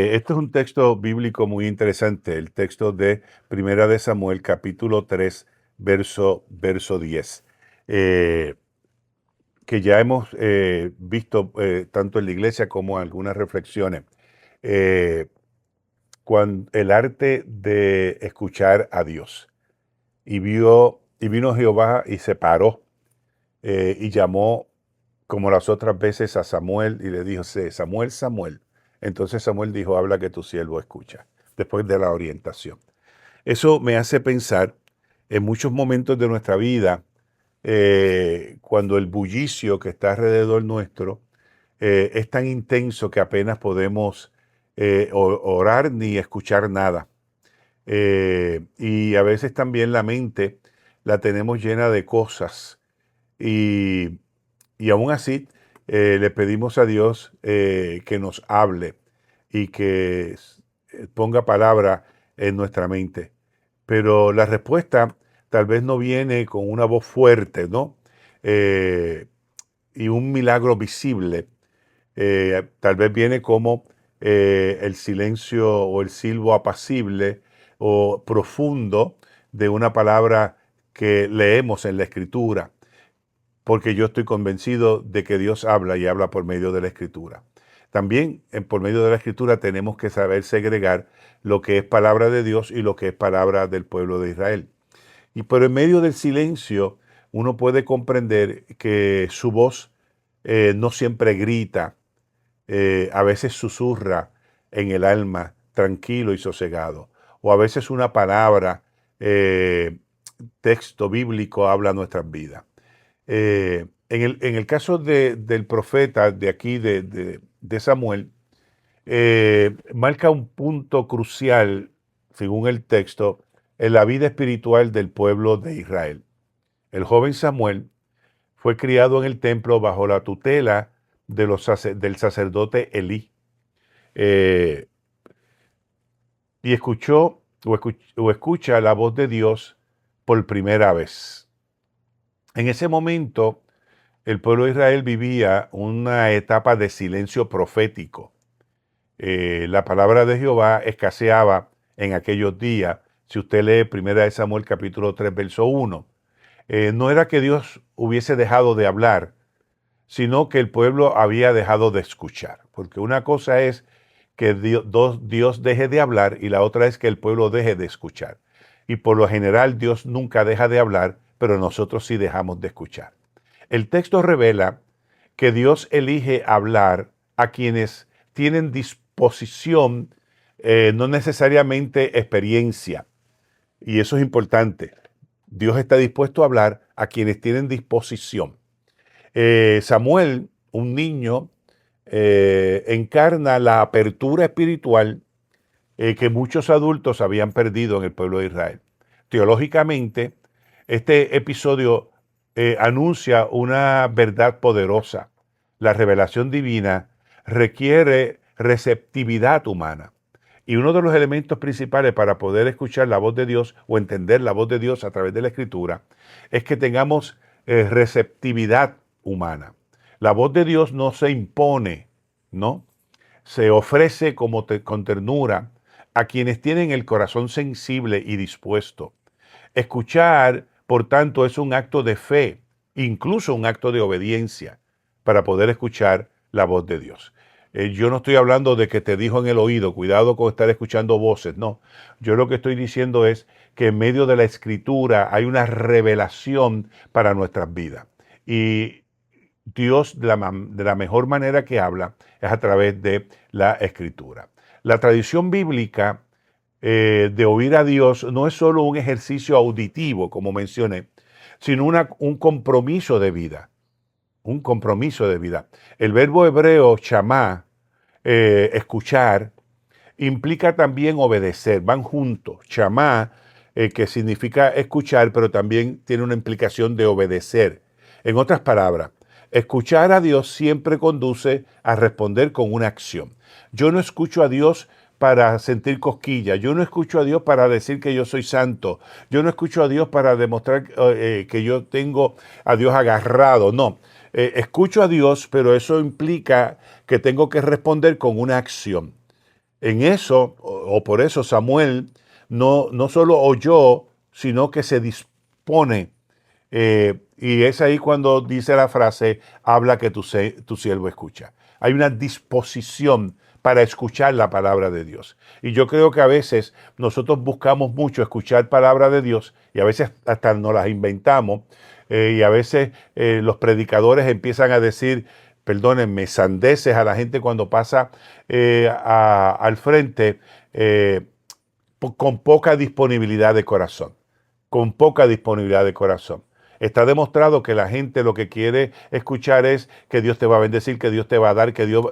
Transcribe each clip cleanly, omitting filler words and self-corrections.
Este es un texto bíblico muy interesante, el texto de Primera de Samuel, capítulo 3, verso 10, eh, que ya hemos visto tanto en la iglesia como en algunas reflexiones. Eh, el arte de escuchar a Dios. Y vino Jehová y se paró y llamó como las otras veces a Samuel y le dijo: Samuel, Samuel. Entonces Samuel dijo: habla, que tu siervo escucha, después de la orientación. Eso me hace pensar en muchos momentos de nuestra vida, cuando el bullicio que está alrededor nuestro es tan intenso que apenas podemos orar ni escuchar nada. Y a veces también la mente la tenemos llena de cosas, y, y aún así le pedimos a Dios que nos hable y que ponga palabra en nuestra mente. Pero la respuesta tal vez no viene con una voz fuerte, ¿no? Eh, y un milagro visible. Tal vez viene como el silencio o el silbo apacible o profundo de una palabra que leemos en la Escritura, porque yo estoy convencido de que Dios habla y habla por medio de la Escritura. También por medio de la Escritura tenemos que saber segregar lo que es palabra de Dios y lo que es palabra del pueblo de Israel. Y por en medio del silencio uno puede comprender que su voz no siempre grita, a veces susurra en el alma, tranquilo y sosegado. O a veces una palabra, texto bíblico, habla nuestras vidas. En el caso del profeta de aquí, de Samuel, marca un punto crucial, según el texto, en la vida espiritual del pueblo de Israel. El joven Samuel fue criado en el templo bajo la tutela del sacerdote Elí, eh, y escucha la voz de Dios por primera vez. En ese momento, el pueblo de Israel vivía una etapa de silencio profético. La palabra de Jehová escaseaba en aquellos días. Si usted lee 1 Samuel capítulo 3, verso 1, no era que Dios hubiese dejado de hablar, sino que el pueblo había dejado de escuchar. Porque una cosa es que Dios deje de hablar y la otra es que el pueblo deje de escuchar. Y por lo general Dios nunca deja de hablar, pero nosotros sí dejamos de escuchar. El texto revela que Dios elige hablar a quienes tienen disposición, no necesariamente experiencia. Y eso es importante. Dios está dispuesto a hablar a quienes tienen disposición. Samuel, un niño, encarna la apertura espiritual que muchos adultos habían perdido en el pueblo de Israel. Teológicamente, este episodio anuncia una verdad poderosa. La revelación divina requiere receptividad humana. Y uno de los elementos principales para poder escuchar la voz de Dios o entender la voz de Dios a través de la Escritura es que tengamos receptividad humana. La voz de Dios no se impone, ¿no? Se ofrece con ternura a quienes tienen el corazón sensible y dispuesto. Escuchar, por tanto, es un acto de fe, incluso un acto de obediencia, para poder escuchar la voz de Dios. Yo no estoy hablando de que te dijo en el oído, cuidado con estar escuchando voces, no. Yo lo que estoy diciendo es que en medio de la Escritura hay una revelación para nuestras vidas. Y Dios, de la mejor manera que habla es a través de la Escritura. La tradición bíblica de oír a Dios no es solo un ejercicio auditivo, como mencioné, sino un compromiso de vida. Un compromiso de vida. El verbo hebreo shamá, escuchar, implica también obedecer, van juntos. Shamá, que significa escuchar, pero también tiene una implicación de obedecer. En otras palabras, escuchar a Dios siempre conduce a responder con una acción. Yo no escucho a Dios para sentir cosquillas, yo no escucho a Dios para decir que yo soy santo, yo no escucho a Dios para demostrar que yo tengo a Dios agarrado, no. Escucho a Dios, pero eso implica que tengo que responder con una acción. En eso, o por eso Samuel no solo oyó, sino que se dispone. Y es ahí cuando dice la frase, habla que tu siervo escucha. Hay una disposición para escuchar la palabra de Dios. Y yo creo que a veces nosotros buscamos mucho escuchar palabra de Dios y a veces hasta nos las inventamos. Y a veces los predicadores empiezan a decir, perdónenme, sandeces a la gente cuando pasa al frente con poca disponibilidad de corazón. Con poca disponibilidad de corazón. Está demostrado que la gente lo que quiere escuchar es que Dios te va a bendecir, que Dios te va a dar, que Dios...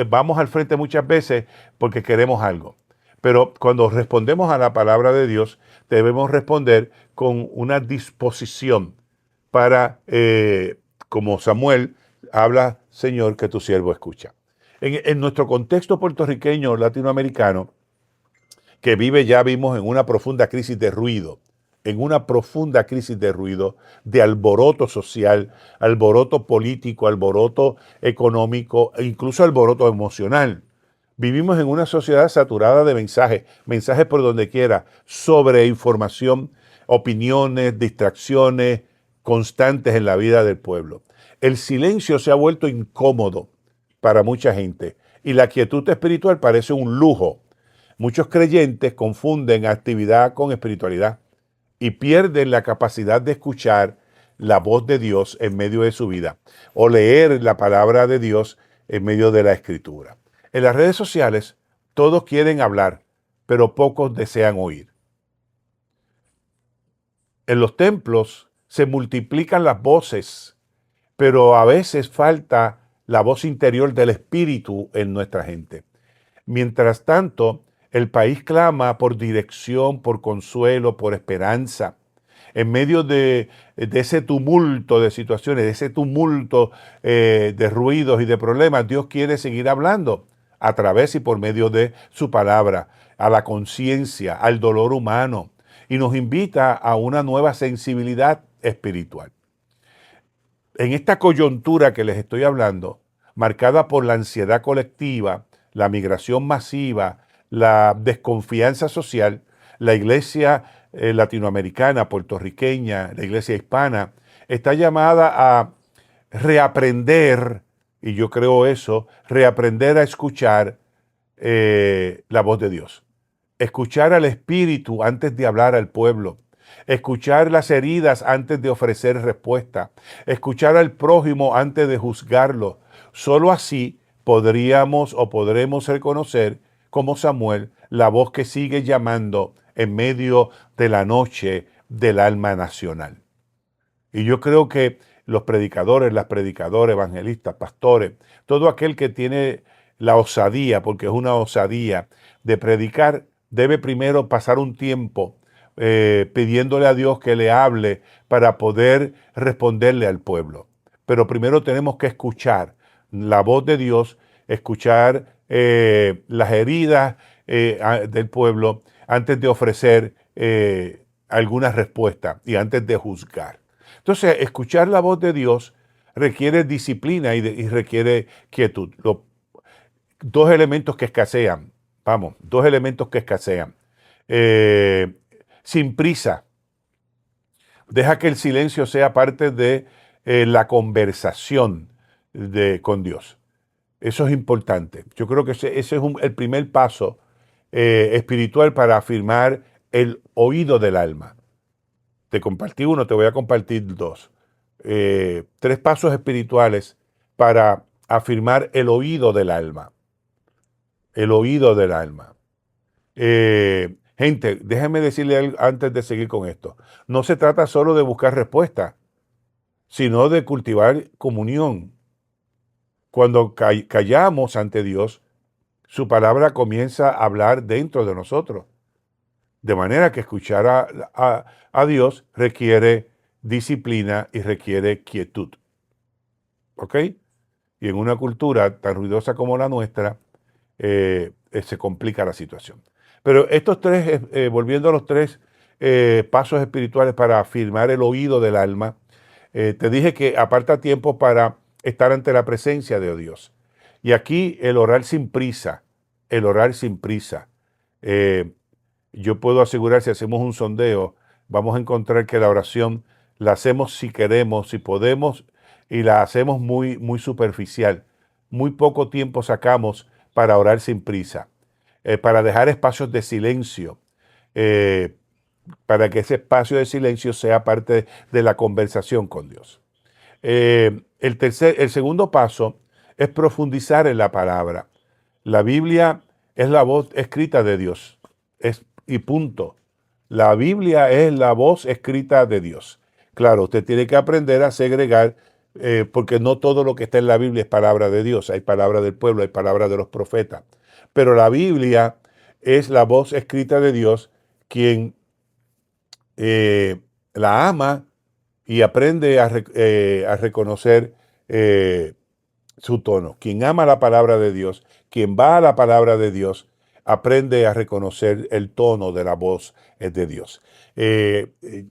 Vamos al frente muchas veces porque queremos algo. Pero cuando respondemos a la palabra de Dios, debemos responder con una disposición para, como Samuel, habla, Señor, que tu siervo escucha. En nuestro contexto puertorriqueño, latinoamericano, que vive, ya vimos, en una profunda crisis de ruido, de alboroto social, alboroto político, alboroto económico e incluso alboroto emocional. Vivimos en una sociedad saturada de mensajes por donde quiera, sobre información, opiniones, distracciones constantes en la vida del pueblo. El silencio se ha vuelto incómodo para mucha gente y la quietud espiritual parece un lujo. Muchos creyentes confunden actividad con espiritualidad y pierden la capacidad de escuchar la voz de Dios en medio de su vida o leer la palabra de Dios en medio de la escritura. En las redes sociales todos quieren hablar, pero pocos desean oír. En los templos se multiplican las voces, pero a veces falta la voz interior del Espíritu en nuestra gente. Mientras tanto, el país clama por dirección, por consuelo, por esperanza. En medio de ese tumulto de situaciones, de ese tumulto de ruidos y de problemas, Dios quiere seguir hablando a través y por medio de su palabra, a la conciencia, al dolor humano, y nos invita a una nueva sensibilidad espiritual. En esta coyuntura que les estoy hablando, marcada por la ansiedad colectiva, la migración masiva, la desconfianza social, la iglesia latinoamericana, puertorriqueña, la iglesia hispana, está llamada a reaprender, y yo creo eso, reaprender a escuchar la voz de Dios. Escuchar al Espíritu antes de hablar al pueblo. Escuchar las heridas antes de ofrecer respuesta. Escuchar al prójimo antes de juzgarlo. Solo así podremos reconocer, como Samuel, la voz que sigue llamando en medio de la noche del alma nacional. Y yo creo que los predicadores, las predicadoras, evangelistas, pastores, todo aquel que tiene la osadía, porque es una osadía de predicar, debe primero pasar un tiempo pidiéndole a Dios que le hable para poder responderle al pueblo. Pero primero tenemos que escuchar la voz de Dios, escuchar las heridas del pueblo antes de ofrecer alguna respuesta y antes de juzgar. Entonces, escuchar la voz de Dios requiere disciplina y requiere quietud. Dos elementos que escasean, dos elementos que escasean. Sin prisa. Deja que el silencio sea parte de la conversación con Dios. Eso es importante. Yo creo que ese es el primer paso espiritual para afirmar el oído del alma. Te compartí uno, te voy a compartir dos. 3 pasos espirituales para afirmar el oído del alma. El oído del alma. Gente, déjenme decirle algo antes de seguir con esto. No se trata solo de buscar respuestas, sino de cultivar comunión. Cuando callamos ante Dios, su palabra comienza a hablar dentro de nosotros. De manera que escuchar a Dios requiere disciplina y requiere quietud. ¿Ok? Y en una cultura tan ruidosa como la nuestra, se complica la situación. Pero estos tres, volviendo a los 3 pasos espirituales para afirmar el oído del alma, te dije que aparta tiempo para estar ante la presencia de Dios. Y aquí el orar sin prisa, el orar sin prisa. Eh, yo puedo asegurar, si hacemos un sondeo, vamos a encontrar que la oración la hacemos si queremos, si podemos, y la hacemos muy, muy superficial. Muy poco tiempo sacamos para orar sin prisa, para dejar espacios de silencio, eh, para que ese espacio de silencio sea parte de la conversación con Dios. El segundo paso es profundizar en la palabra. La Biblia es la voz escrita de Dios. Y punto. La Biblia es la voz escrita de Dios. Claro, usted tiene que aprender a segregar, porque no todo lo que está en la Biblia es palabra de Dios. Hay palabra del pueblo, hay palabra de los profetas. Pero la Biblia es la voz escrita de Dios, quien la ama y aprende a reconocer eh, su tono. Quien ama la palabra de Dios, quien va a la palabra de Dios, aprende a reconocer el tono de la voz de Dios. Eh, eh,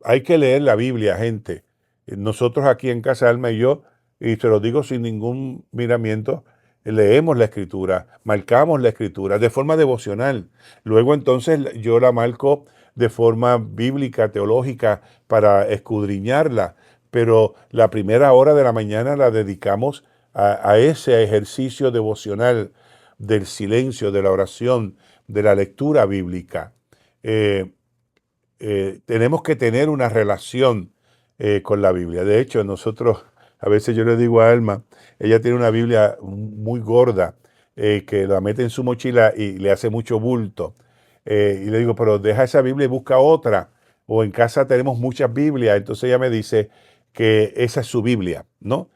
Hay que leer la Biblia, gente. Nosotros aquí en Casa Alma y yo, y se lo digo sin ningún miramiento, leemos la escritura, marcamos la escritura de forma devocional. Luego entonces yo la marco de forma bíblica, teológica, para escudriñarla. Pero la primera hora de la mañana la dedicamos a ese ejercicio devocional del silencio, de la oración, de la lectura bíblica. Eh, Tenemos que tener una relación con la Biblia. De hecho, nosotros, a veces yo le digo a Alma, ella tiene una Biblia muy gorda, que la mete en su mochila y le hace mucho bulto. Y le digo, pero deja esa Biblia y busca otra. O en casa tenemos muchas Biblias. Entonces ella me dice que esa es su Biblia, ¿no?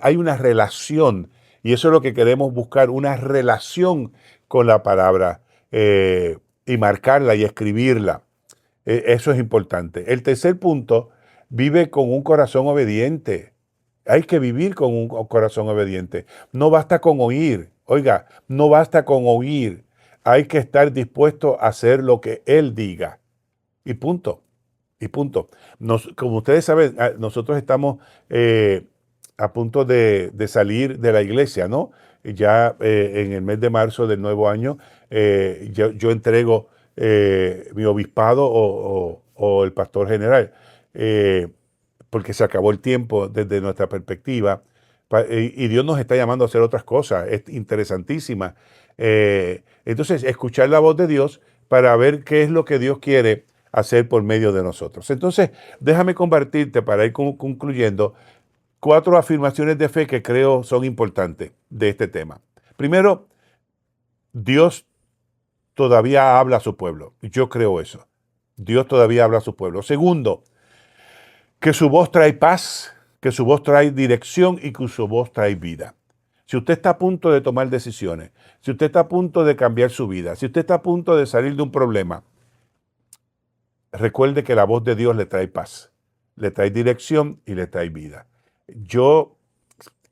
Hay una relación, y eso es lo que queremos buscar, una relación con la palabra, y marcarla y escribirla. Eso es importante. El tercer punto, vive con un corazón obediente. Hay que vivir con un corazón obediente. No basta con oír. Oiga, no basta con oír. Hay que estar dispuesto a hacer lo que Él diga. Y punto. Y punto. Como ustedes saben, nosotros estamos a punto de salir de la iglesia, ¿no? Ya en el mes de marzo del nuevo año, yo entrego mi obispado o el pastor general, eh, porque se acabó el tiempo desde nuestra perspectiva, y Dios nos está llamando a hacer otras cosas, es interesantísima. Entonces, escuchar la voz de Dios para ver qué es lo que Dios quiere hacer por medio de nosotros. Entonces, déjame compartirte, para ir concluyendo, 4 afirmaciones de fe que creo son importantes de este tema. Primero, Dios todavía habla a su pueblo. Yo creo eso. Dios todavía habla a su pueblo. Segundo, que su voz trae paz, que su voz trae dirección y que su voz trae vida. Si usted está a punto de tomar decisiones, si usted está a punto de cambiar su vida, si usted está a punto de salir de un problema, recuerde que la voz de Dios le trae paz, le trae dirección y le trae vida. Yo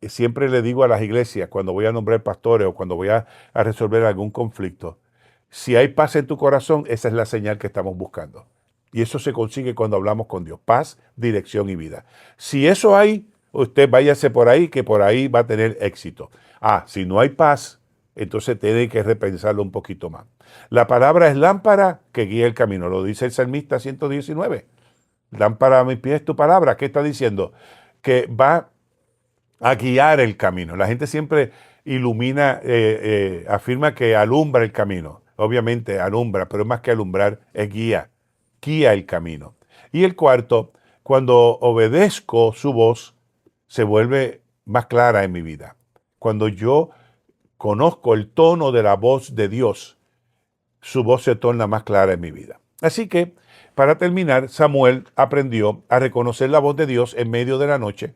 siempre le digo a las iglesias, cuando voy a nombrar pastores o cuando voy a resolver algún conflicto, si hay paz en tu corazón, esa es la señal que estamos buscando. Y eso se consigue cuando hablamos con Dios. Paz, dirección y vida. Si eso hay, usted váyase por ahí, que por ahí va a tener éxito. Si no hay paz, entonces tiene que repensarlo un poquito más. La palabra es lámpara que guía el camino. Lo dice el Salmista 119. Lámpara a mis pies tu palabra. ¿Qué está diciendo? Que va a guiar el camino. La gente siempre ilumina, afirma que alumbra el camino. Obviamente alumbra, pero más que alumbrar es guía el camino. Y el cuarto, cuando obedezco su voz, se vuelve más clara en mi vida. Cuando yo conozco el tono de la voz de Dios, su voz se torna más clara en mi vida. Así que, para terminar, Samuel aprendió a reconocer la voz de Dios en medio de la noche.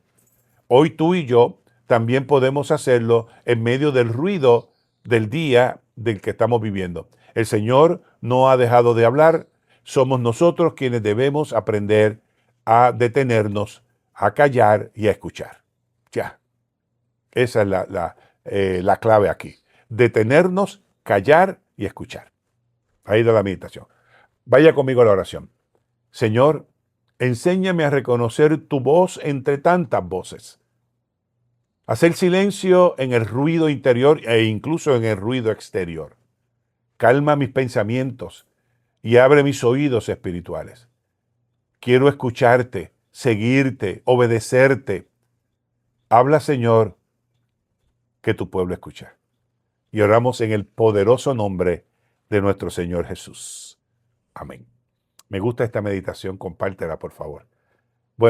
Hoy tú y yo también podemos hacerlo en medio del ruido del día del que estamos viviendo. El Señor no ha dejado de hablar. Somos nosotros quienes debemos aprender a detenernos, a callar y a escuchar. Ya, esa es la clave aquí. Detenernos, callar y escuchar. Ahí da la meditación. Vaya conmigo a la oración. Señor, enséñame a reconocer tu voz entre tantas voces. Hacer silencio en el ruido interior e incluso en el ruido exterior. Calma mis pensamientos y abre mis oídos espirituales. Quiero escucharte, seguirte, obedecerte. Habla, Señor, que tu pueblo escucha. Y oramos en el poderoso nombre de nuestro Señor Jesús. Amén. Me gusta esta meditación, compártela, por favor.